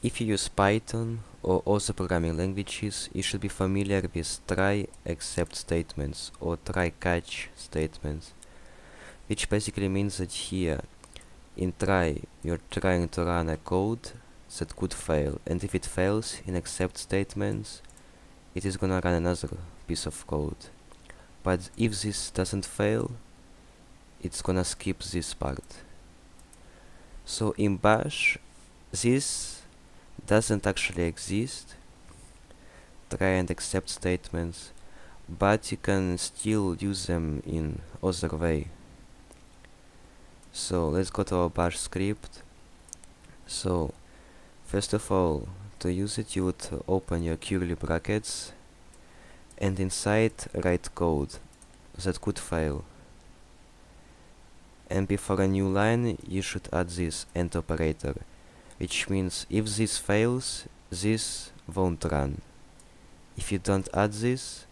If you use Python or other programming languages, you should be familiar with try except statements or try catch statements, which basically means that here in try you're trying to run a code that could fail, and if it fails in except statements, it is gonna run another piece of code. But if this doesn't fail, it's gonna skip this part. So in Bash, this doesn't actually exist, try and except statements, but you can still use them in other way. So let's go to our Bash script. So first of all, to use it you would open your curly brackets and inside write code that could fail. And before a new line you should add this AND operator, which means if this fails, this won't run. If you don't add this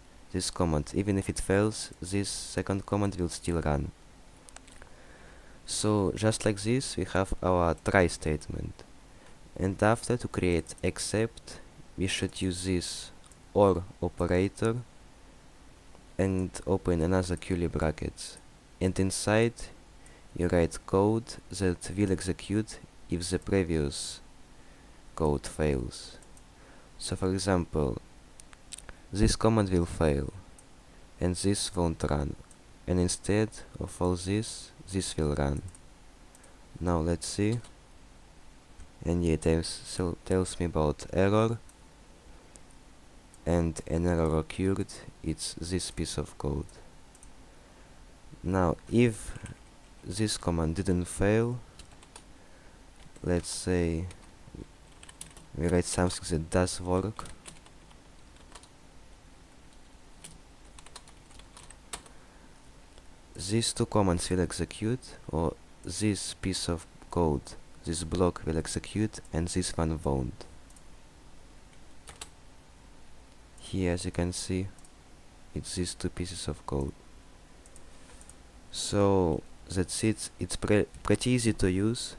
command, even if it fails, this second command will still run. So just like this we have our try statement, and after, to create except, we should use this OR operator and open another curly brackets, and inside you write code that will execute if the previous code fails. So for example, this command will fail and this won't run, and instead of all this will run. Now let's see, and yeah, it tells me about error, and an error occurred. It's this piece of code. Now if this command didn't fail, let's say we write something that does work. These two commands will execute, or this piece of code, this block will execute, and this one won't. Here, as you can see, it's these two pieces of code. So that's it. It's pretty easy to use.